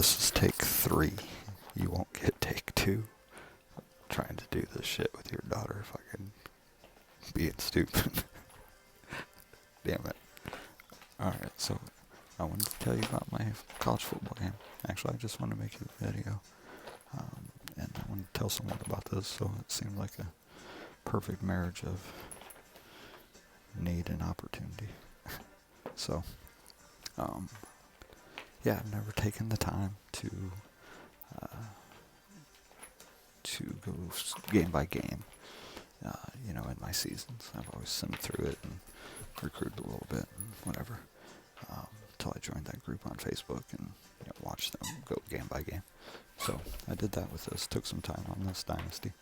This is take 3. You won't get take 2. Trying to do this shit with your daughter, fucking being stupid. Damn it. Alright, so I wanted to tell you about my college football game. Actually, I just want to make a video. And I want to tell someone about this, so it seemed like a perfect marriage of need and opportunity. So, yeah, I've never taken the time to go game by game, in my seasons. I've always simmed through it and recruited a little bit and whatever, until I joined that group on Facebook and watched them go game by game. So I did that with this, took some time on this dynasty.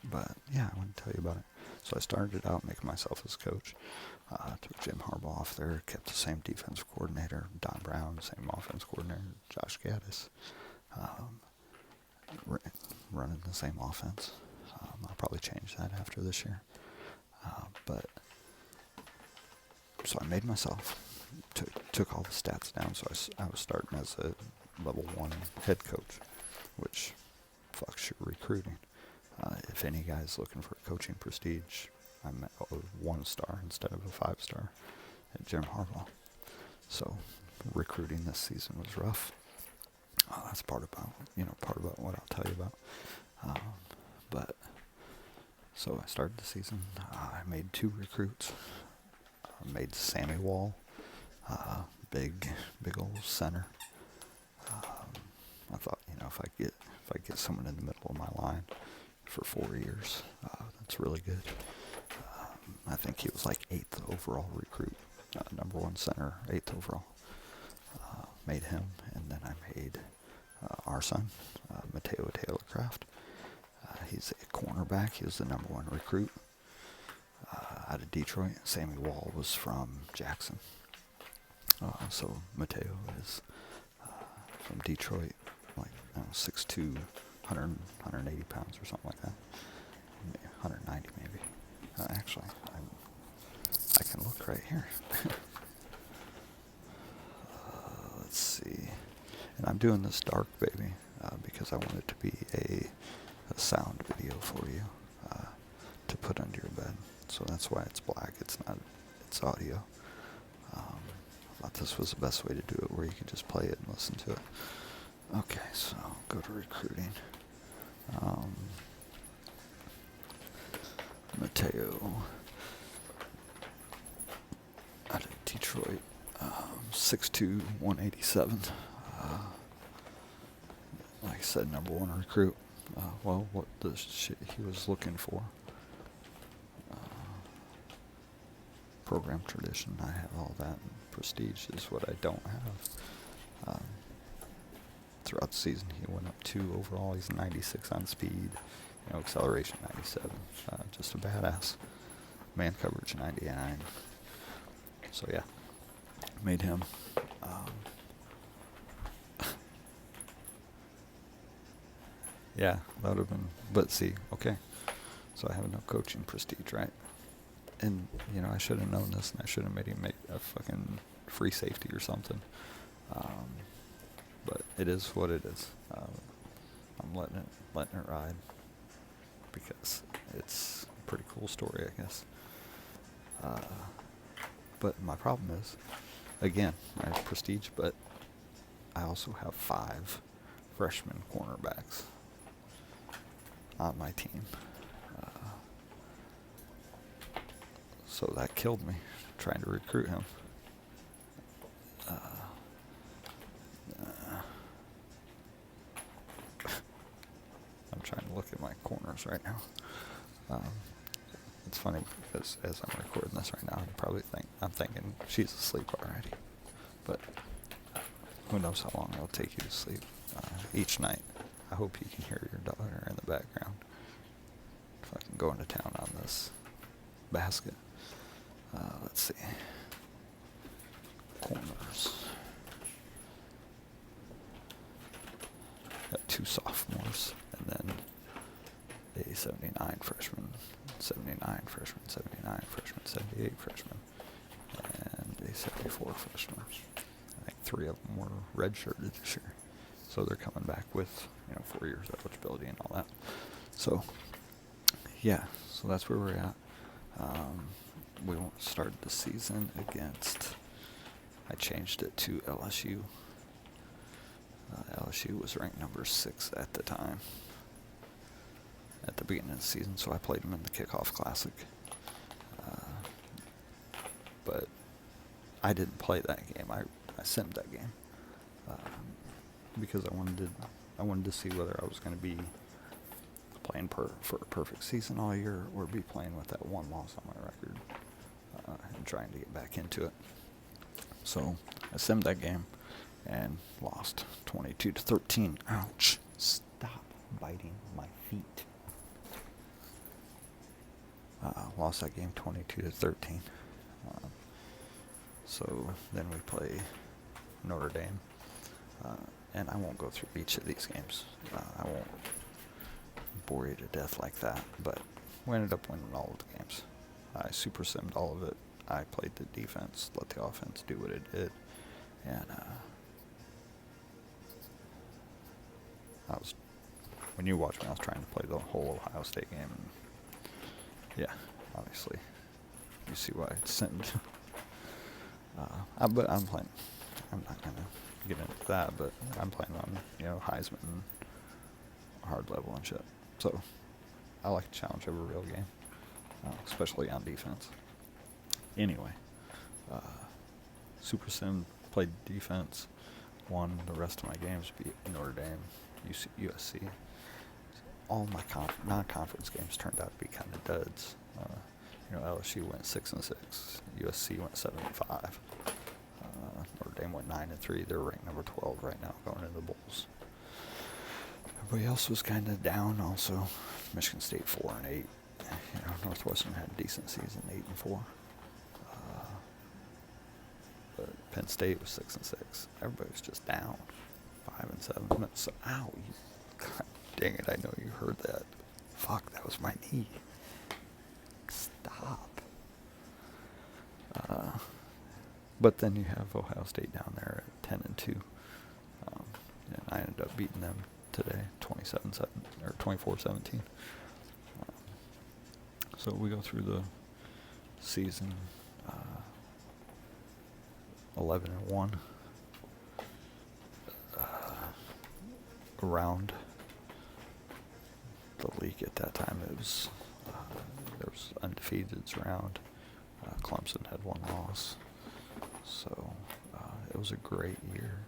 But yeah, I want to tell you about it. So I started out making myself as coach. Took Jim Harbaugh off there, kept the same defensive coordinator, Don Brown, same offense coordinator, Josh Gaddis, running the same offense. I'll probably change that after this year. But so I made myself, took all the stats down. So I was starting as a level 1 head coach, which fucks your recruiting. If any guy's looking for coaching prestige, I'm a 1-star instead of a 5-star at Jim Harbaugh. So recruiting this season was rough. That's part about what I'll tell you about. But so I started the season. I made 2 recruits. I made Sammy Wall, big old center. I thought, if I get someone in the middle of my line for 4 years, that's really good. I think he was like 8th overall recruit, number 1 center, 8th overall. Made him, and then I made our son, Mateo Taylorcraft. He's a cornerback. He was the number 1 recruit out of Detroit. Sammy Wall was from Jackson. So Mateo is from Detroit, like 6'2", 180 pounds or something like that. 190 maybe. Actually, I can look right here. Let's see. And I'm doing this dark, baby, because I want it to be a sound video for you to put under your bed. So that's why it's black. It's audio. I thought this was the best way to do it, where you can just play it and listen to it. Okay, so go to recruiting. Mateo out of Detroit, 6'2", 187. Like I said, number 1 recruit. What the shit he was looking for. Program tradition, I have all that. And prestige is what I don't have. Throughout the season, he went up 2 overall. He's 96 on speed. Acceleration 97. Just a badass. Man coverage 99. So yeah, made him. Yeah, that would have been. But see, okay. So I have no coaching prestige, right? And I should have known this, and I should have made him make a fucking free safety or something. But it is what it is. I'm letting it ride, because it's a pretty cool story, I guess. But my problem is, again, I have prestige, but I also have 5 freshman cornerbacks on my team. So that killed me, trying to recruit him. I'm trying to look at my corners right now. It's funny because as I'm recording this right now, I'm thinking she's asleep already. But who knows how long it'll take you to sleep each night. I hope you can hear your daughter in the background. Fucking going to town on this basket. Let's see. Corners. Got 2 sophomores, and then a 79 freshman, 79 freshman, 79 freshman, 78 freshman, and a 74 freshman. I think 3 of them were redshirted this year. So they're coming back with, 4 years eligibility and all that. So, yeah, so that's where we're at. We started the season against, I changed it to LSU. LSU was ranked number 6 at the time, at the beginning of the season, so I played them in the Kickoff Classic. But I didn't play that game. I simmed that game because I wanted to see whether I was going to be playing for a perfect season all year or be playing with that one loss on my record and trying to get back into it. So I simmed that game and lost 22-13. Ouch. Stop biting my feet. Lost that game 22-13. So then we play Notre Dame. And I won't go through each of these games. I won't bore you to death like that. But we ended up winning all of the games. I super simmed all of it. I played the defense, let the offense do what it did. And when you watch me, I was trying to play the whole Ohio State game. And yeah, obviously, you see why it's simmed. But I'm playing. I'm not going to get into that, but I'm playing on, Heisman and hard level and shit. So I like to challenge every real game, especially on defense. Anyway, Super Sim played defense, won the rest of my games, beat Notre Dame, USC. All my non-conference games turned out to be kind of duds. LSU went 6-6, USC went 7-5, Notre Dame went 9-3. They're ranked number 12 right now, going into the bowls. Everybody else was kind of down. Also, Michigan State 4-8. Northwestern had a decent season, 8-4. But Penn State was 6-6. Everybody was just down, 5-7. So, ow! God dang it! I know you heard that. Fuck, that was my knee. Stop. But then you have Ohio State down there at 10-2, and I ended up beating them today, 27-7 or 24-17. So we go through the season 11-1. Around the league at that time, it was there was undefeateds around. Clemson had 1 loss, so it was a great year.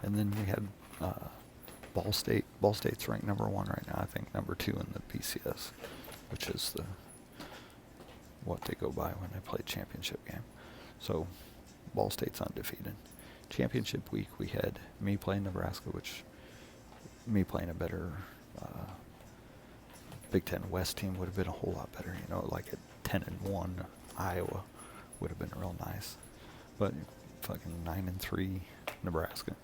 And then we had Ball State. Ball State's ranked number 1 right now. I think number 2 in the BCS, which is what they go by when they play championship game. So Ball State's undefeated. Championship week, we had me playing Nebraska, which me playing a better Big Ten West team would have been a whole lot better. Like at 10-1, Iowa would have been real nice. But fucking 9-3 Nebraska.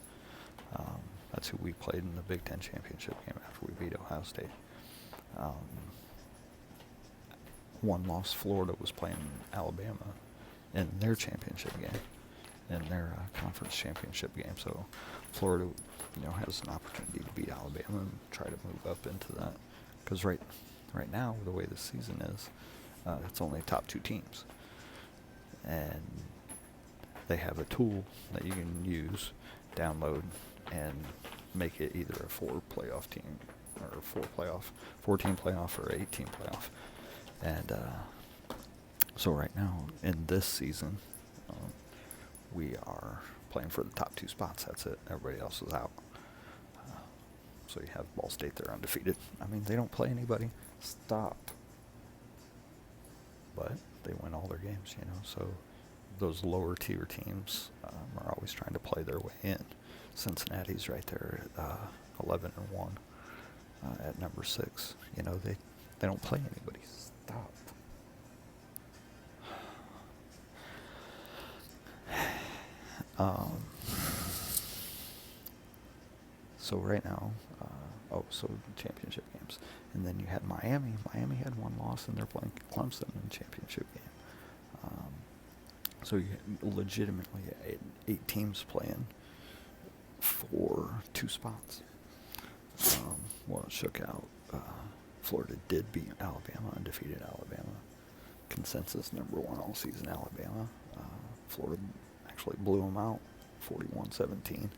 That's who we played in the Big Ten championship game after we beat Ohio State. 1 loss, Florida was playing Alabama in their championship game, in their conference championship game. So Florida, has an opportunity to beat Alabama and try to move up into that. Because right now, the way the season is, it's only top 2 teams. And they have a tool that you can use, download, and make it either a 4-playoff team or 4-team playoff or 8-team playoff. And so right now, in this season, we are playing for the top 2 spots. That's it. Everybody else is out. So you have Ball State there undefeated. I mean, they don't play anybody. Stop. But they win all their games, So those lower tier teams are always trying to play their way in. Cincinnati's right there at 11-1 at number 6. They don't play anybody. Stop. So right now, so championship games. And then you had Miami. Miami had 1 loss, and they're playing Clemson in the championship game. So you legitimately had 8 teams playing for 2 spots. Well, it shook out. Florida did beat Alabama, undefeated Alabama. Consensus number 1 all season, Alabama. Florida actually blew them out, 41-17.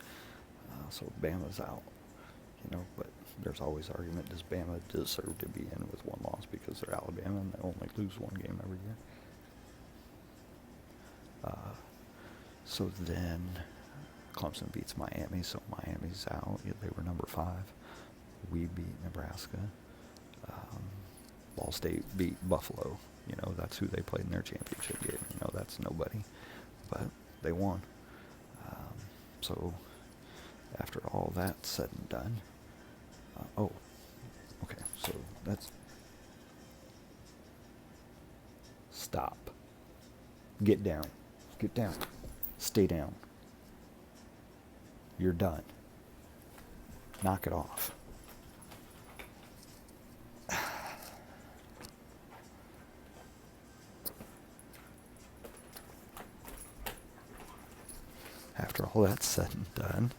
So Bama's out, but there's always argument, does Bama deserve to be in with 1 loss because they're Alabama and they only lose 1 game every year? So then Clemson beats Miami, so Miami's out. Yeah, they were number 5. We beat Nebraska. Ball State beat Buffalo. That's who they played in their championship game. That's nobody. But they won. So after all that said and done, okay, so that's... Stop. Get down. Get down. Stay down. You're done. Knock it off. After all that's said and done,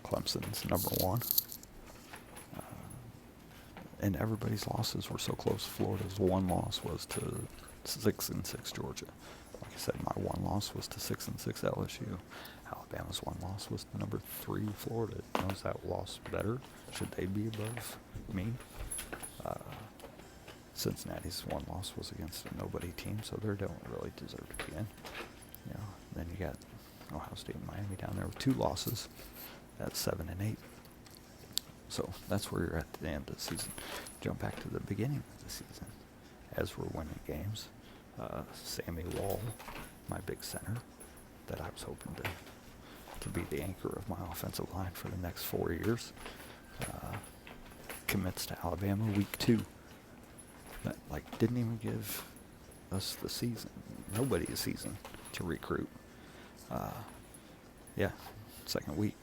Clemson's number 1. And everybody's losses were so close. Florida's 1 loss was to 6-6 Georgia. Like I said, my 1 loss was to 6-6 LSU. Alabama's 1 loss was to number 3 Florida. Is that loss better? Should they be above me? Cincinnati's 1 loss was against a nobody team, so they don't really deserve to be in. Then you got Ohio State and Miami down there with 2 losses at 7-8. So that's where you're at the end of the season. Jump back to the beginning of the season. As we're winning games, Sammy Wall, my big center, that I was hoping to be the anchor of my offensive line for the next 4 years, commits to Alabama week 2. That didn't even give us the season, nobody a season to recruit. Second week,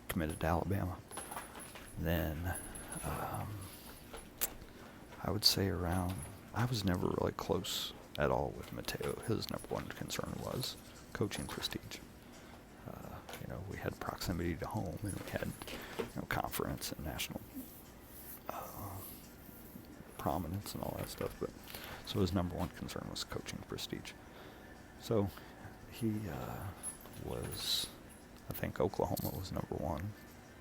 committed to Alabama. Then, I would say I was never really close at all with Mateo. His number 1 concern was coaching prestige. We had proximity to home, and we had, conference and national prominence and all that stuff. But so his number 1 concern was coaching prestige. So he was, I think Oklahoma was number 1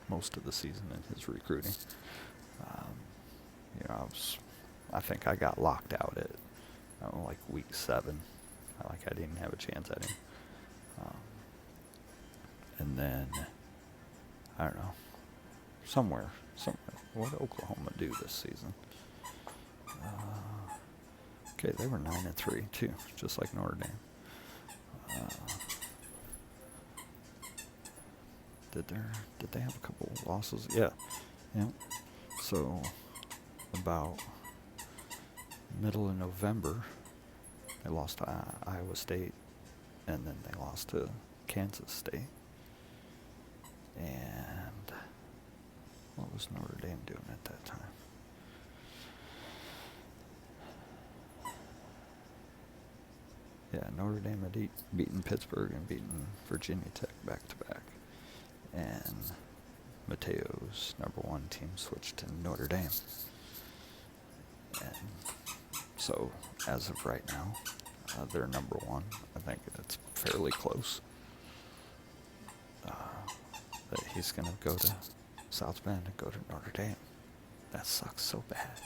most of the season in his recruiting. I think I got locked out at week 7. I didn't have a chance at him. And then I don't know, somewhere. What did Oklahoma do this season? Okay, they were 9-3 too, just like Notre Dame. Did they have a couple of losses? Yeah. So about middle of November, they lost to Iowa State, and then they lost to Kansas State. And what was Notre Dame doing at that time? Yeah, Notre Dame had beaten Pittsburgh and beaten Virginia Tech back to back. And Mateo's number 1 team switched to Notre Dame. And so, as of right now, they're number 1. I think it's fairly close. But he's going to go to South Bend and go to Notre Dame. That sucks so bad.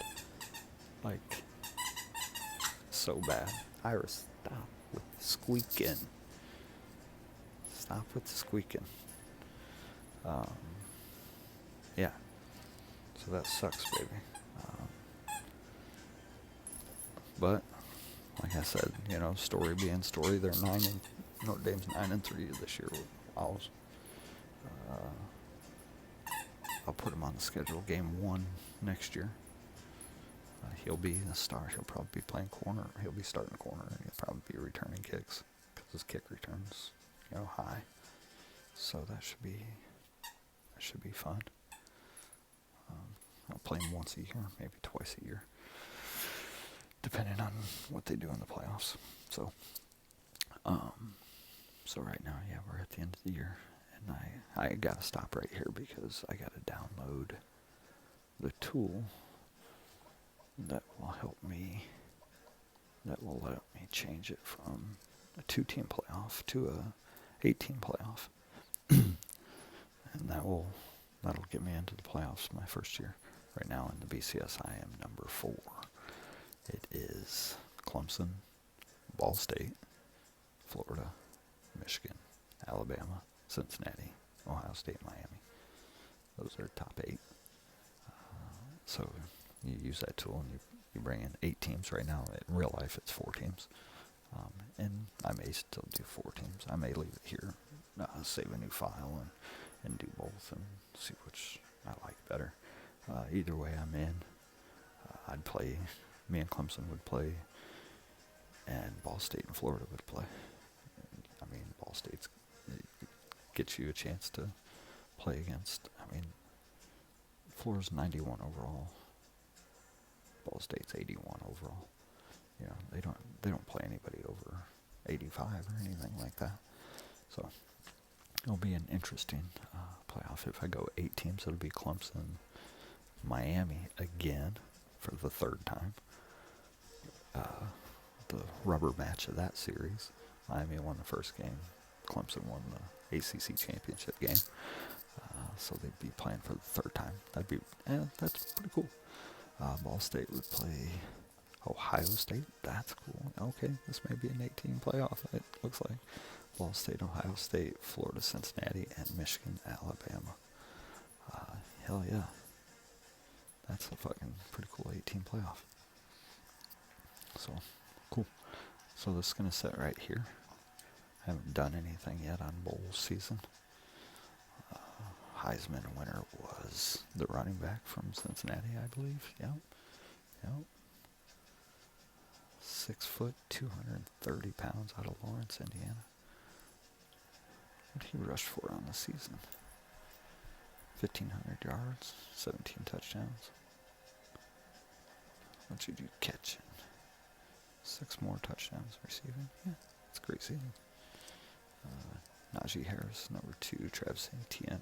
So bad. Iris, stop with the squeaking. Stop with the squeaking. Yeah. So that sucks, baby. But like I said, story being story, they're Notre Dame's 9-3 this year with Owls. I'll put him on the schedule. Game 1 next year. He'll be the star. He'll probably be playing corner. He'll be starting corner, and he'll probably be returning kicks because his kick returns, high. So that should be fun. I'll play him once a year, maybe twice a year, depending on what they do in the playoffs. So right now, we're at the end of the year, and And I gotta stop right here because I gotta download the tool that will help me, that will let me change it from a 2-team playoff to a 8-team playoff. And that'll get me into the playoffs my first year. Right now in the BCS, I am number 4. It is Clemson, Ball State, Florida, Michigan, Alabama, Cincinnati, Ohio State, Miami. Those are top 8. So you use that tool and you bring in 8 teams. Right now, in real life, it's 4 teams. And I may still do 4 teams. I may leave it here, save a new file, and do both and see which I like better. Either way I'm in, I'd play, me and Clemson would play, and Ball State and Florida would play. I mean, Ball State's, it gets you a chance to play against, I mean, Florida's 91 overall. Ball State's 81 overall. You know, they don't play anybody over 85 or anything like that. So it'll be an interesting playoff. If I go 8 teams, it'll be Clemson, Miami again for the 3rd time. The rubber match of that series. Miami won the first game. Clemson won the ACC championship game. So they'd be playing for the 3rd time. That's pretty cool. Ball State would play Ohio State. That's cool. Okay, this may be an 8-team playoff, it looks like. Ball State, Ohio State, Florida, Cincinnati, and Michigan, Alabama. Hell yeah. That's a fucking pretty cool 8-team playoff. So, cool. So this is going to sit right here. I haven't done anything yet on bowl season. Heisman winner was the running back from Cincinnati, I believe. Yep. 6 foot, 230 pounds, out of Lawrence, Indiana. What did he rush for on the season? 1,500 yards, 17 touchdowns. What did you catch? 6 more touchdowns receiving. Yeah, it's a great season. Najee Harris, number 2. Travis Etienne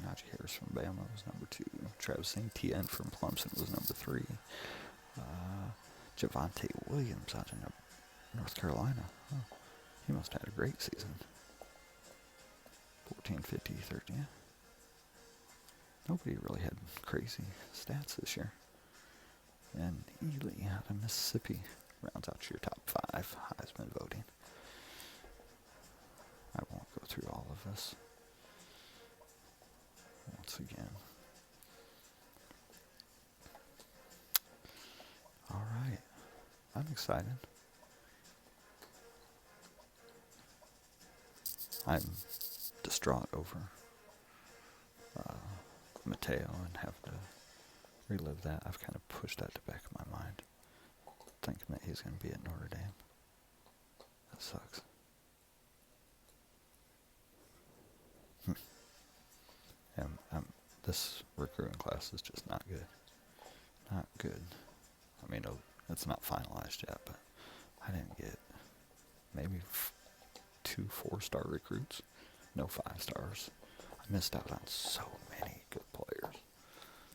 Najee Harris from Bama was number 2. Travis Etienne from Clemson was number 3. Javonte Williams out of North Carolina. Oh, he must have had a great season. 1450, 13. Yeah. Nobody really had crazy stats this year. And Ely out of Mississippi rounds out your top 5 Heisman voting. I won't go through all of this once again. All right. I'm excited. I'm distraught over Mateo and have to relive that. I've kind of pushed that to the back of my mind, thinking that he's going to be at Notre Dame. That sucks. This recruiting class is just not good. Not good. I mean, it's not finalized yet, but I didn't get maybe 2 4-star recruits, no 5 stars. I missed out on so many good players.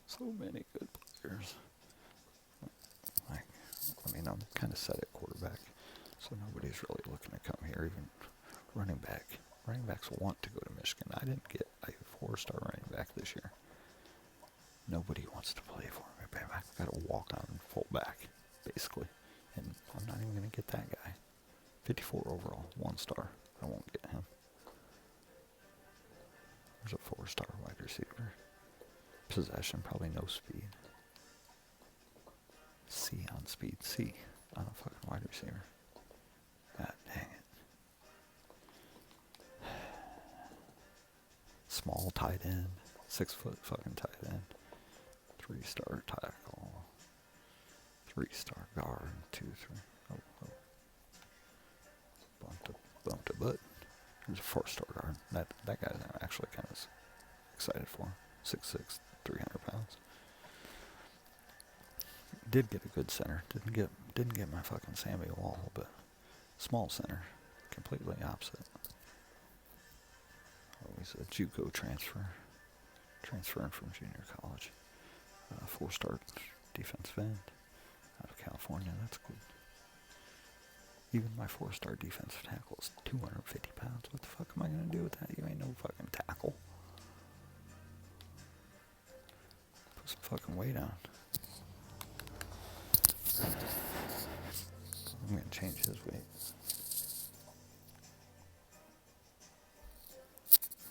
So many good players. I'm kind of set at quarterback, so nobody's really looking to come here. Even running back. Running backs want to go to Michigan. I didn't get a 4-star running back this year. Nobody wants to play for me. I've got to walk on fullback, basically. And I'm not even going to get that guy. 54 overall, 1 star. I won't get him. There's a 4-star wide receiver. Possession, probably no speed. C on speed. C on a fucking wide receiver. God dang it. Small tight end. 6 foot fucking tight end. 3-star tackle. 3-star guard. 2, 3. Oh. Bumped a butt. There's a 4-star guard. That guy I'm actually kind of excited for. 6'6", 300 pounds. Did get a good center. Didn't get my fucking Sammy Wall, but small center. Completely opposite. Oh he's a JUCO transferring from junior college. 4-star defensive end out of California. That's cool. Even my 4-star defensive tackle is 250 pounds. What the fuck am I going to do with that? You ain't no fucking tackle. Put some fucking weight on. I'm going to change his weight.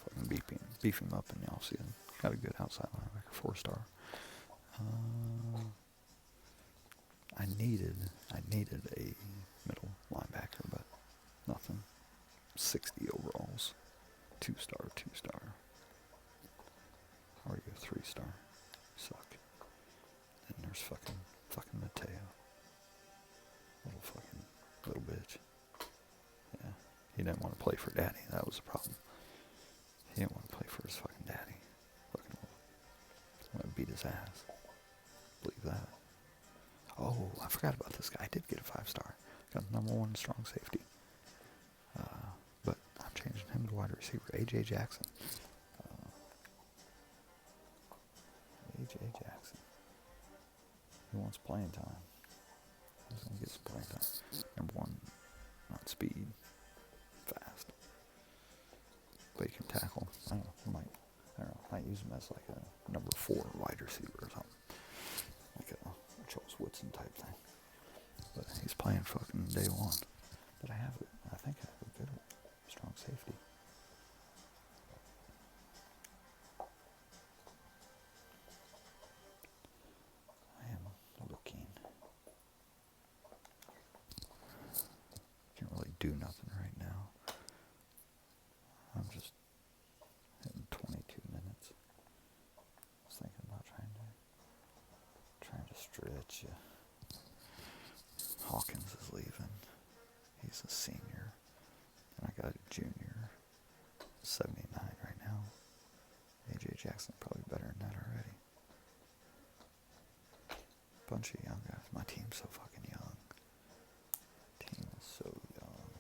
Fucking beef him up in the offseason. Got a good outside linebacker, 4-star. I needed a middle linebacker, but nothing. 60 overalls. 2-star. Or you 3-star. Suck. Then there's fucking Mateo. Little bitch. Yeah. He didn't want to play for daddy. That was the problem. He didn't want to play for his fucking daddy. Fucking I'm gonna beat his ass. Believe that. Oh, I forgot about this guy. I did get a 5-star. Got number 1 strong safety. But I'm changing him to wide receiver. A.J. Jackson. A.J. Jackson. He wants playing time. He's going to get some playing time. Number 1, not speed. Fast. But he can tackle. I don't know. Might use him as like a number 4 wide receiver or something. Like a Charles Woodson type thing. But he's playing fucking day 1. But I think I have a good strong safety. I am looking. Can't really do nothing right now. I'm just hitting 22 minutes. I was thinking about trying to stretch you. Hawkins is leaving. He's a senior. And I got a junior. 79 right now. A.J. Jackson probably better than that already. Bunch of young guys. My team's so fucking young. Team is so young.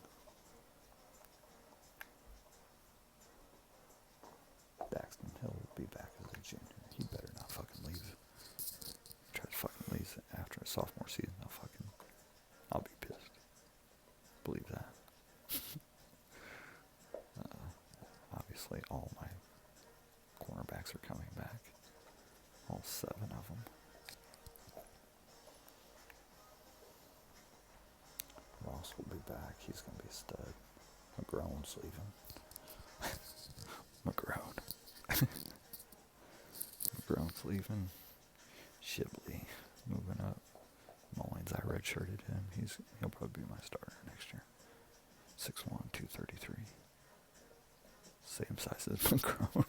Daxton Hill will be back as a junior. He better not fucking leave. Try to fucking leave after a sophomore season. I'll be pissed. Believe that. Obviously, all my cornerbacks are coming back. All 7 of them. Ross will be back. He's going to be a stud. McGrone's leaving. McGrone's leaving. Shibley moving up. Mullins, I redshirted him. He'll probably be my starter next year. 6'1", 233. Same size as McGrone.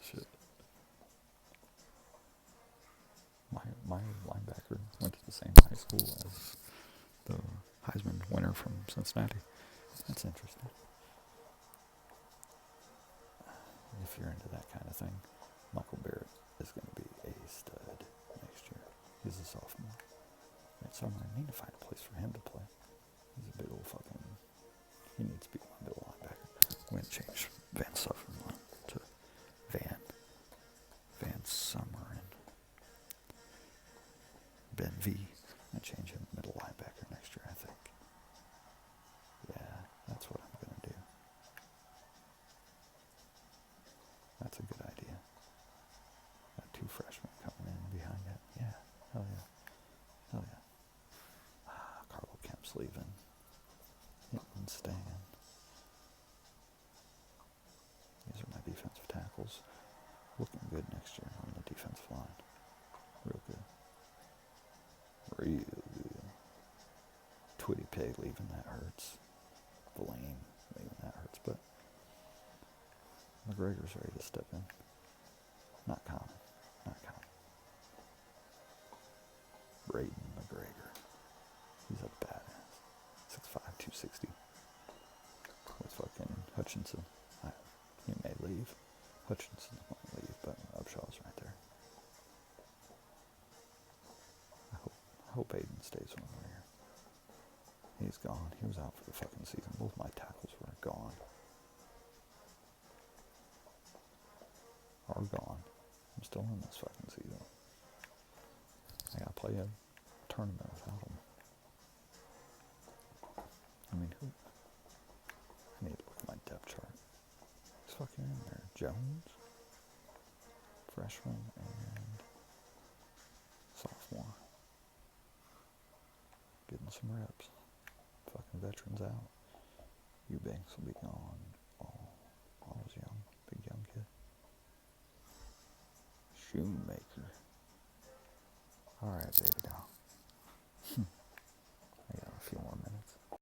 Shit. My linebacker went to the same high school as the Heisman winner from Cincinnati. That's interesting. If you're into that kind of thing, Michael Barrett is going to be a stud next year. He's a sophomore. Right, so I need to find a place for him to play. He's a big old fucking... He needs to be my middle linebacker. I'm going to change Van Sufferman to Van Summerin. Ben V. I'm going to change him to middle linebacker next year, I think. Yeah, that's what I'm going to do. That's a good idea. Got 2 freshmen coming in behind that. Yeah, hell yeah. Carlo Kemp's leaving. Hitman staying. These are my defensive tackles. Looking good next year on the defensive line. Real good. Twitty Pig leaving, that hurts. Blaine leaving, that hurts. But McGregor's ready to step in. Not common. Braden McGregor. He's a badass. 6'5", 260. With fucking Hutchinson. He may leave. Hutchinson won't leave, but Upshaw's right there. I hope Aiden stays one more year. He's gone. He was out for the fucking season. Both my tackles were gone. Are gone. I'm still in this fucking season. I gotta play a tournament without them. I mean, who? I need to look at my depth chart. Who's fucking in there? Jones? Freshman and sophomore. Getting some reps. Fucking veterans out. Eubanks will be gone. Oh, I was young. Big young kid. Shoemaker. Alright, baby.